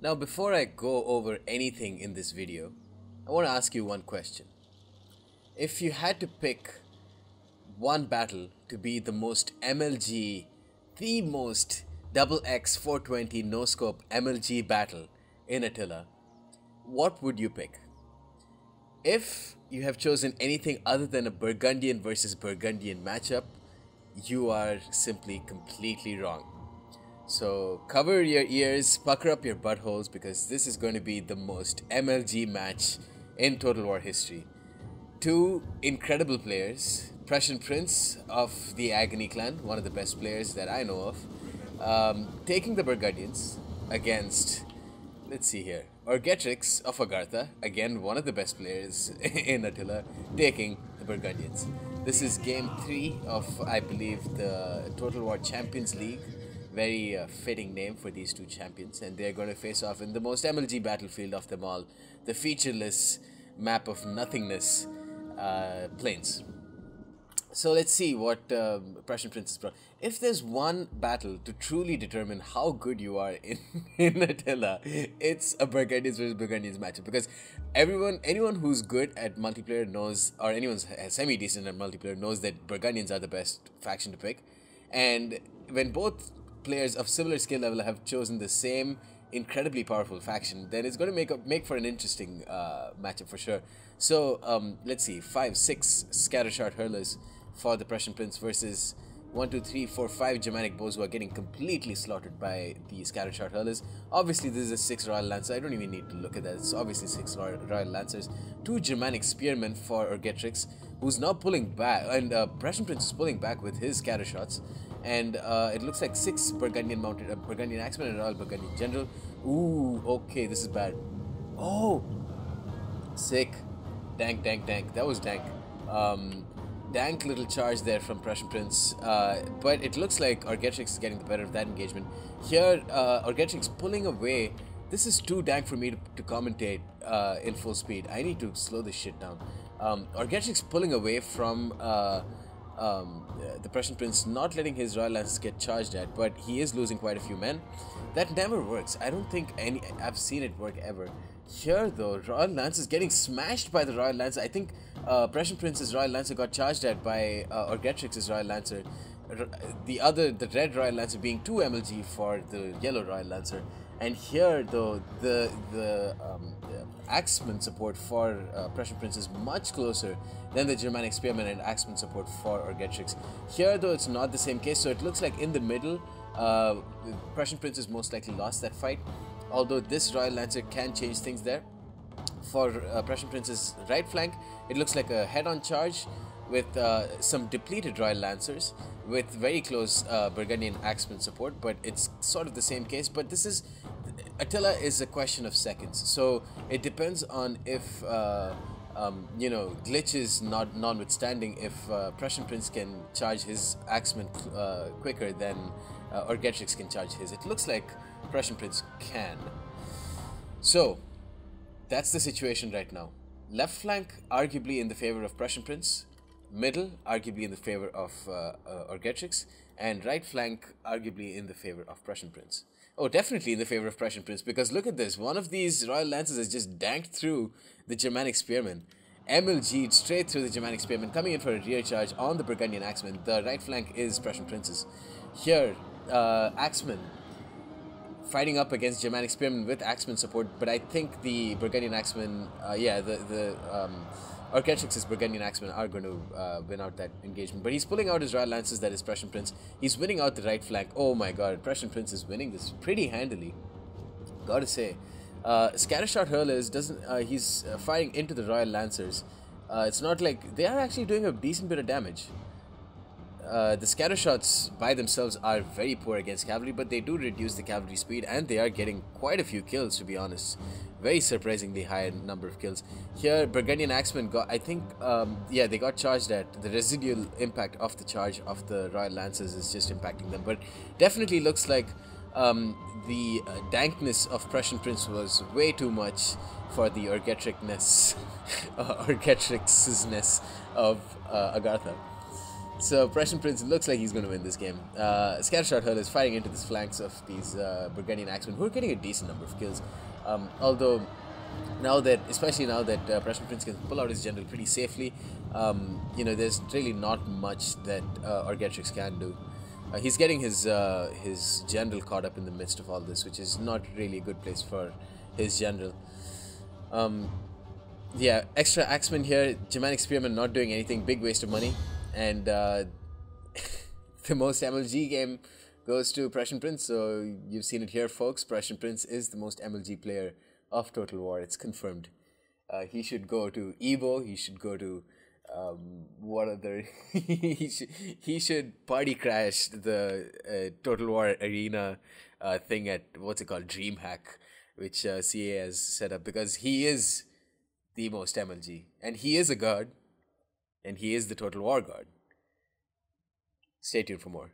Now, before I go over anything in this video, I want to ask you one question. If you had to pick one battle to be the most MLG, the most double X 420 no scope MLG battle in Attila, what would you pick? If you have chosen anything other than a Burgundian versus Burgundian matchup, you are simply completely wrong. So cover your ears, pucker up your buttholes, because this is going to be the most MLG match in Total War history. Two incredible players, Prussian Prince of the Agony clan, one of the best players that I know of, taking the Burgundians against, let's see here, Orgetorix of Agartha, again one of the best players in Attila, taking the Burgundians. This is game 3 of, I believe, the Total War Champions League. Very fitting name for these two champions, and they're going to face off in the most MLG battlefield of them all, the featureless map of nothingness plains. So let's see what Prussian Prince is brought. If there's one battle to truly determine how good you are in Attila, it's a Burgundians versus Burgundians matchup, because anyone who's good at multiplayer knows, or anyone's semi-decent at multiplayer knows that Burgundians are the best faction to pick. And when both players of similar skill level have chosen the same incredibly powerful faction, then it's going to make for an interesting matchup for sure. So let's see, 5, 6 scattershot hurlers for the Prussian Prince versus 1, 2, 3, 4, 5 Germanic bows who are getting completely slaughtered by the scattershot hurlers. Obviously this is a 6 Royal Lancer, I don't even need to look at that, it's obviously 6 Royal Lancers. 2 Germanic Spearmen for Orgetorix, who's now pulling back, and Prussian Prince is pulling back with his scattershots. And it looks like 6 Burgundian mounted, Burgundian Axemen and Royal Burgundian General. Ooh, okay, this is bad. Oh, sick. Dank, dank, dank. That was dank. Dank little charge there from Prussian Prince. But it looks like Orgetorix is getting the better of that engagement. Here, Orgetorix pulling away. This is too dank for me to commentate in full speed. I need to slow this shit down. Orgetorix pulling away from the Prussian Prince, not letting his Royal Lancers get charged at, but he is losing quite a few men. That never works. I don't think I've seen it work ever. Here though, Royal Lancer is getting smashed by the Royal Lancer. I think Prussian Prince's Royal Lancer got charged at by Orgetorix's Royal Lancer. The red Royal Lancer being 2 MLG for the yellow Royal Lancer. And here though, the Axeman support for Prussian Prince is much closer than the Germanic Spearmen and Axeman support for Orgetorix. Here though, it's not the same case, so it looks like in the middle, Prussian Prince has most likely lost that fight, although this Royal Lancer can change things there. For Prussian Prince's right flank, it looks like a head-on charge with some depleted Royal Lancers with very close Burgundian Axeman support, but it's sort of the same case. But this is, Attila is a question of seconds, so it depends on if you know, glitches notwithstanding, if Prussian Prince can charge his Axeman quicker than Orgetorix can charge his. It looks like Prussian Prince can. So that's the situation right now. Left flank arguably in the favor of Prussian Prince, middle arguably in the favor of Orgetorix, and right flank arguably in the favor of Prussian Prince. Oh, definitely in the favor of Prussian Prince, because look at this. One of these Royal Lancers has just danked through the Germanic Spearmen. MLG'd straight through the Germanic Spearmen, coming in for a rear charge on the Burgundian Axemen. The right flank is Prussian Prince's. Here, Axemen fighting up against Germanic Spearmen with Axeman support, but I think the Burgundian Axemen, Orgetorix's Burgundian Axemen are going to win out that engagement. But he's pulling out his Royal Lancers, that is Prussian Prince. He's winning out the right flank. Oh my god, Prussian Prince is winning this pretty handily, gotta say. Scattershot hurlers he's firing into the Royal Lancers. It's not like they are actually doing a decent bit of damage. The scattershots by themselves are very poor against cavalry, but they do reduce the cavalry speed, and they are getting quite a few kills, to be honest. Very surprisingly high number of kills. Here, Burgundian Axemen got, I think, yeah, they got charged at. The residual impact of the charge of the Royal Lancers is just impacting them, but definitely looks like the dankness of Prussian Prince was way too much for the Orgetorixness of Agartha. So Prussian Prince looks like he's going to win this game. Scattershot Hurl is fighting into the flanks of these Burgundian axemen who are getting a decent number of kills. Although especially now that Prussian Prince can pull out his general pretty safely, there's really not much that Orgetorix can do. He's getting his general caught up in the midst of all this, which is not really a good place for his general. Yeah, extra axemen here. Germanic Spearmen not doing anything. Big waste of money. And the most MLG game goes to Prussian Prince. So you've seen it here, folks. Prussian Prince is the most MLG player of Total War. It's confirmed. He should go to Evo. He should go to what other? he should party crash the Total War Arena thing at what's it called, DreamHack, which CA has set up, because he is the most MLG, and he is a god, and he is the Total War god. Stay tuned for more.